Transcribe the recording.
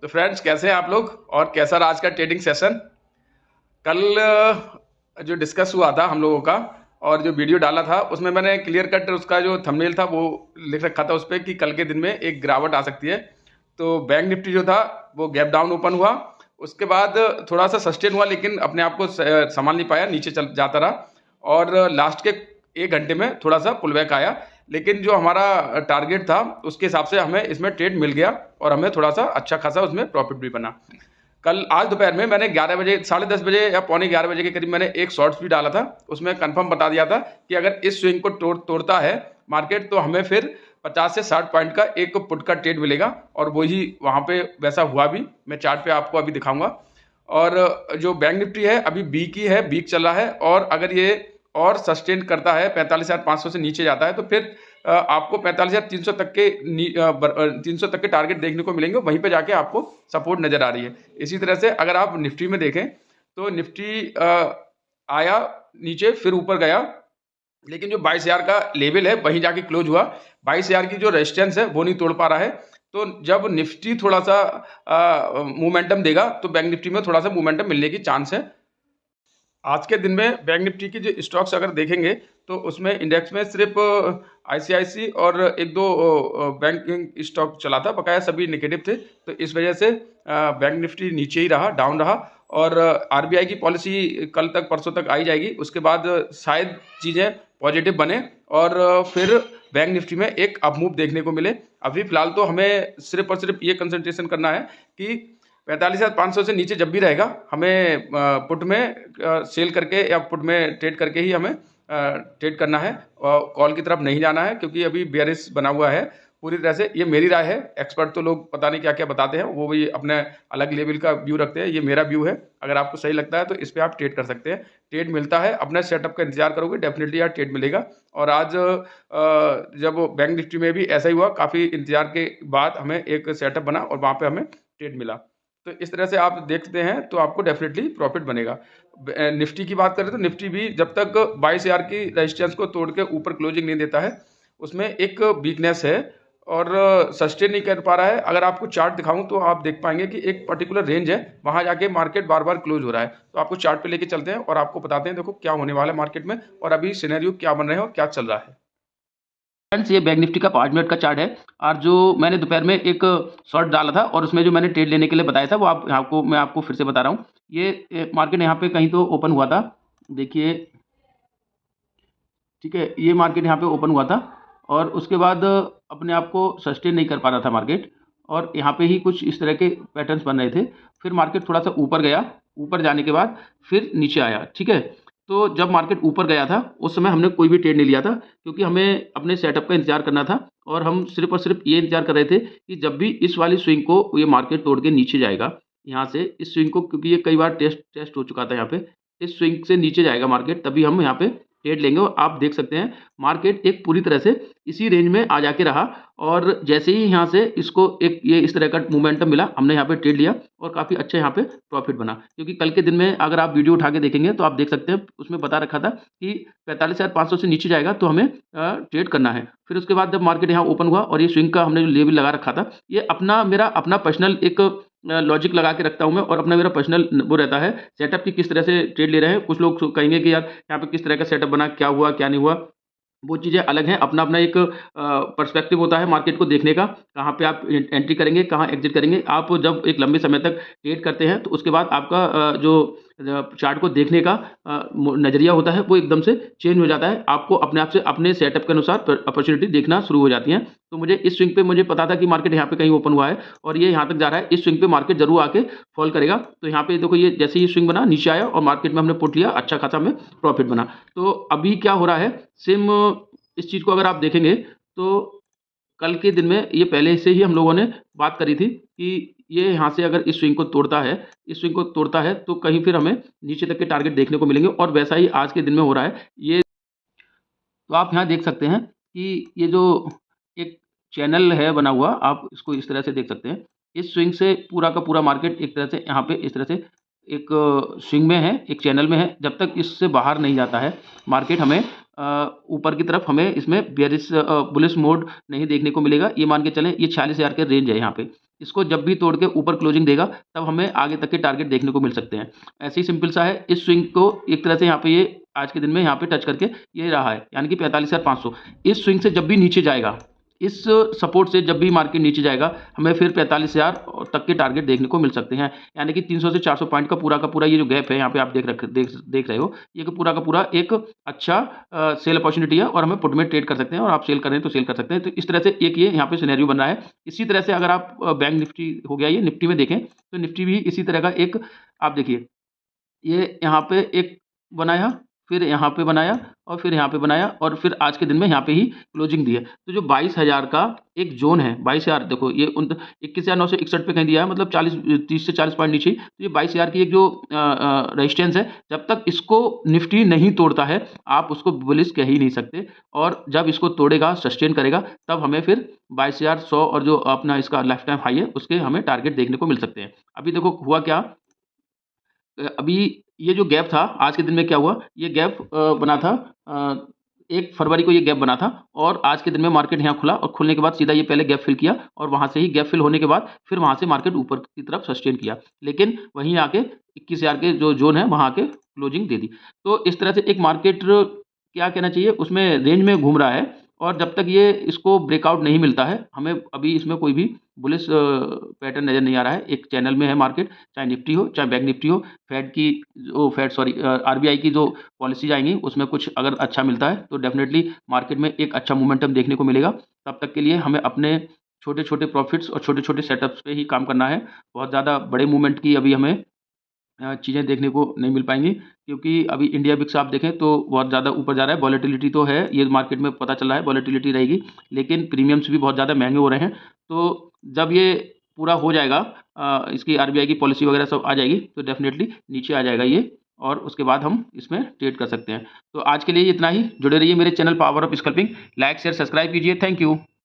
तो फ्रेंड्स, कैसे हैं आप लोग और कैसा रहा आज का ट्रेडिंग सेशन। कल जो डिस्कस हुआ था हम लोगों का और जो वीडियो डाला था उसमें मैंने क्लियर कट उसका जो थंबनेल था वो लिख रखा था उस पर कि कल के दिन में एक गिरावट आ सकती है। तो बैंक निफ्टी जो था वो गैप डाउन ओपन हुआ, उसके बाद थोड़ा सा सस्टेन हुआ लेकिन अपने आप को संभाल नहीं पाया, नीचे चल जाता रहा और लास्ट के 1 घंटे में थोड़ा सा पुल बैक आया। लेकिन जो हमारा टारगेट था उसके हिसाब से हमें इसमें ट्रेड मिल गया और हमें थोड़ा सा अच्छा खासा उसमें प्रॉफिट भी बना। कल आज दोपहर में मैंने 11 बजे 10:30 बजे या पौने 11 बजे के करीब मैंने एक शॉर्ट्स भी डाला था, उसमें कंफर्म बता दिया था कि अगर इस स्विंग को तोड़ता है मार्केट तो हमें फिर 50 से 60 पॉइंट का एक पुट का ट्रेड मिलेगा और वही वहाँ पे वैसा हुआ भी। मैं चार्ट पे आपको अभी दिखाऊंगा। और जो बैंक निफ्टी है अभी बी की है, वीक चल रहा है और अगर ये और सस्टेन करता है 45,500 से नीचे जाता है तो फिर आपको 45,300 तक के 300 तक के टारगेट देखने को मिलेंगे, वहीं पे जाके आपको सपोर्ट नजर आ रही है। इसी तरह से अगर आप निफ्टी में देखें तो निफ्टी आया नीचे फिर ऊपर गया, लेकिन जो 22,000 का लेवल है वहीं जाके क्लोज हुआ। 22,000 की जो रेजिस्टेंस है वो नहीं तोड़ पा रहा है। तो जब निफ्टी थोड़ा सा मोमेंटम देगा तो बैंक निफ्टी में थोड़ा सा मोमेंटम मिलने की चांस है। आज के दिन में बैंक निफ्टी की जो स्टॉक्स अगर देखेंगे तो उसमें इंडेक्स में सिर्फ आईसीआईसी और एक दो बैंकिंग स्टॉक चला था, बकाया सभी नेगेटिव थे। तो इस वजह से बैंक निफ्टी नीचे ही रहा, डाउन रहा। और आरबीआई की पॉलिसी कल तक परसों तक आई जाएगी, उसके बाद शायद चीज़ें पॉजिटिव बने और फिर बैंक निफ्टी में एक अप मूव देखने को मिले। अभी फिलहाल तो हमें सिर्फ और सिर्फ ये कंसंट्रेशन करना है कि 45,500 से नीचे जब भी रहेगा हमें पुट में सेल करके या पुट में ट्रेड करके ही हमें ट्रेड करना है और कॉल की तरफ नहीं जाना है, क्योंकि अभी बेयरिश बना हुआ है पूरी तरह से। ये मेरी राय है, एक्सपर्ट तो लोग पता नहीं क्या क्या बताते हैं, वो भी अपने अलग लेवल का व्यू रखते हैं। ये मेरा व्यू है, अगर आपको सही लगता है तो इस पर आप ट्रेड कर सकते हैं। ट्रेड मिलता है, अपने सेटअप का इंतजार करोगे डेफिनेटली यार ट्रेड मिलेगा। और आज जब बैंक निफ्टी में भी ऐसा ही हुआ, काफ़ी इंतजार के बाद हमें एक सेटअप बना और वहाँ पर हमें ट्रेड मिला। तो इस तरह से आप देखते हैं तो आपको डेफिनेटली प्रॉफिट बनेगा। निफ्टी की बात करें तो निफ्टी भी जब तक 22,000 की रेजिस्टेंस को तोड़ के ऊपर क्लोजिंग नहीं देता है उसमें एक वीकनेस है और सस्टेन नहीं कर पा रहा है। अगर आपको चार्ट दिखाऊं तो आप देख पाएंगे कि एक पर्टिकुलर रेंज है, वहां जाके मार्केट बार बार क्लोज हो रहा है। तो आपको चार्ट पे लेके चलते हैं और आपको बताते हैं देखो क्या होने वाला है मार्केट में और अभी सिनेरियो क्या बन रहे हैं और क्या चल रहा है। फ्रेंड्स, ये बैंक निफ्टी का 5 मिनट का चार्ट है और जो मैंने दोपहर में एक शॉर्ट डाला था और उसमें जो मैंने ट्रेड लेने के लिए बताया था वो मैं आपको फिर से बता रहा हूँ। ये मार्केट यहाँ पे कहीं तो ओपन हुआ था, देखिए, ठीक है। ये मार्केट यहाँ पे ओपन हुआ था और उसके बाद अपने आप को सस्टेन नहीं कर पा रहा था मार्केट और यहाँ पे ही कुछ इस तरह के पैटर्न्स बन रहे थे। फिर मार्केट थोड़ा सा ऊपर गया, ऊपर जाने के बाद फिर नीचे आया, ठीक है। तो जब मार्केट ऊपर गया था उस समय हमने कोई भी ट्रेड नहीं लिया था, क्योंकि हमें अपने सेटअप का इंतजार करना था और हम सिर्फ और सिर्फ ये इंतजार कर रहे थे कि जब भी इस वाली स्विंग को ये मार्केट तोड़ के नीचे जाएगा यहाँ से, इस स्विंग को, क्योंकि ये कई बार टेस्ट हो चुका था यहाँ पे, इस स्विंग से नीचे जाएगा मार्केट तभी हम यहाँ पे ट्रेड लेंगे। और आप देख सकते हैं मार्केट एक पूरी तरह से इसी रेंज में आ जाके रहा और जैसे ही यहाँ से इसको एक ये इस तरह का मोमेंटम मिला, हमने यहाँ पे ट्रेड लिया और काफ़ी अच्छा यहाँ पे प्रॉफिट बना। क्योंकि कल के दिन में अगर आप वीडियो उठा के देखेंगे तो आप देख सकते हैं उसमें बता रखा था कि 45,500 से नीचे जाएगा तो हमें ट्रेड करना है। फिर उसके बाद जब मार्केट यहाँ ओपन हुआ और ये स्विंग का हमने जो लेवल लगा रखा था, ये मेरा अपना पर्सनल एक लॉजिक लगा के रखता हूँ मैं और अपना मेरा पर्सनल वो रहता है सेटअप की किस तरह से ट्रेड ले रहे हैं। कुछ लोग कहेंगे कि यार यहाँ पे किस तरह का सेटअप बना, क्या हुआ क्या नहीं हुआ, वो चीज़ें अलग हैं। अपना अपना एक पर्सपेक्टिव होता है मार्केट को देखने का, कहाँ पे आप एंट्री करेंगे, कहाँ एग्जिट करेंगे। आप जब एक लंबे समय तक ट्रेड करते हैं तो उसके बाद आपका जो चार्ट को देखने का नज़रिया होता है वो एकदम से चेंज हो जाता है। आपको अपने आप से अपने सेटअप के अनुसार अपॉर्चुनिटी देखना शुरू हो जाती हैं। तो मुझे इस स्विंग पे मुझे पता था कि मार्केट यहाँ पे कहीं ओपन हुआ है और ये यहाँ तक जा रहा है, इस स्विंग पे मार्केट जरूर आके फॉल करेगा। तो यहाँ पे देखो, ये जैसे ही स्विंग बना नीचे आया और मार्केट में हमने पुट लिया, अच्छा खासा हमें प्रॉफिट बना। तो अभी क्या हो रहा है सेम इस चीज़ को अगर आप देखेंगे तो कल के दिन में ये पहले से ही हम लोगों ने बात करी थी कि ये यहाँ से अगर इस स्विंग को तोड़ता है, इस स्विंग को तोड़ता है तो कहीं फिर हमें नीचे तक के टारगेट देखने को मिलेंगे और वैसा ही आज के दिन में हो रहा है। ये तो आप यहाँ देख सकते हैं कि ये जो एक चैनल है बना हुआ, आप इसको इस तरह से देख सकते हैं। इस स्विंग से पूरा का पूरा मार्केट एक तरह से यहाँ पे इस तरह से एक स्विंग में है, एक चैनल में है। जब तक इससे बाहर नहीं जाता है मार्केट, हमें ऊपर की तरफ हमें इसमें बेयरिश बुलिश मोड नहीं देखने को मिलेगा। ये मान के चलें ये 46,000 के रेंज है यहाँ पे, इसको जब भी तोड़ के ऊपर क्लोजिंग देगा तब हमें आगे तक के टारगेट देखने को मिल सकते हैं। ऐसे ही सिंपल सा है, इस स्विंग को एक तरह से यहाँ पे ये आज के दिन में यहाँ पे टच करके ये रहा है, यानी कि 45,500। इस स्विंग से जब भी नीचे जाएगा, इस सपोर्ट से जब भी मार्केट नीचे जाएगा, हमें फिर 45,000 तक के टारगेट देखने को मिल सकते हैं। यानी कि 300 से 400 पॉइंट का पूरा ये जो गैप है यहाँ पे आप देख रहे हो, ये का पूरा एक अच्छा सेल अपॉर्चुनिटी है और हमें पुट में ट्रेड कर सकते हैं और आप सेल कर रहे हैं तो सेल कर सकते हैं। तो इस तरह से एक ये यहाँ पे सिनेरियो बन रहा है। इसी तरह से अगर आप बैंक निफ्टी हो गया, ये निफ्टी में देखें तो निफ्टी भी इसी तरह का एक, आप देखिए ये यहाँ पे एक बनाया, फिर यहाँ पे बनाया और फिर यहाँ पे बनाया और फिर आज के दिन में यहाँ पे ही क्लोजिंग दी है। तो जो 22,000 का एक ज़ोन है, 22,000 देखो ये 21,961 पे कहीं दिया है, मतलब 30 से 40 पॉइंट नीचे ही। तो ये 22,000 की एक जो रेजिस्टेंस है, जब तक इसको निफ्टी नहीं तोड़ता है, आप उसको बुलिश कह ही नहीं सकते। और जब इसको तोड़ेगा, सस्टेन करेगा, तब हमें फिर 22,100 और जो अपना इसका लाइफ टाइम हाई है, उसके हमें टारगेट देखने को मिल सकते हैं। अभी देखो हुआ क्या, अभी ये जो गैप था, आज के दिन में क्या हुआ, ये गैप बना था 1 फरवरी को ये गैप बना था और आज के दिन में मार्केट यहाँ खुला और खुलने के बाद सीधा ये पहले गैप फिल किया और वहाँ से ही गैप फिल होने के बाद फिर वहाँ से मार्केट ऊपर की तरफ सस्टेन किया। लेकिन वहीं आके 21,000 के जो ज़ोन है, वहाँ आके क्लोजिंग दे दी। तो इस तरह से एक मार्केट क्या कहना चाहिए, उसमें रेंज में घूम रहा है और जब तक ये इसको ब्रेकआउट नहीं मिलता है, हमें अभी इसमें कोई भी बुलिश पैटर्न नज़र नहीं आ रहा है। एक चैनल में है मार्केट, चाहे निफ्टी हो, चाहे बैंक निफ्टी हो। आरबीआई की जो पॉलिसीज आएंगी उसमें कुछ अगर अच्छा मिलता है तो डेफिनेटली मार्केट में एक अच्छा मोमेंटम देखने को मिलेगा। तब तक के लिए हमें अपने छोटे छोटे प्रॉफिट्स और छोटे छोटे सेटअप्स पे ही काम करना है। बहुत ज़्यादा बड़े मूवमेंट की अभी हमें चीज़ें देखने को नहीं मिल पाएंगी, क्योंकि अभी इंडिया बिक्स आप देखें तो बहुत ज़्यादा ऊपर जा रहा है। वॉलेटिलिटी तो है, ये मार्केट में पता चल रहा है वॉलेटिलिटी रहेगी, लेकिन प्रीमियम्स भी बहुत ज़्यादा महंगे हो रहे हैं। तो जब ये पूरा हो जाएगा, इसकी आरबीआई की पॉलिसी वगैरह सब आ जाएगी, तो डेफिनेटली नीचे आ जाएगा ये और उसके बाद हम इसमें ट्रेड कर सकते हैं। तो आज के लिए इतना ही। जुड़े रहिए मेरे channel power of sculpting, like share subscribe कीजिए। Thank you.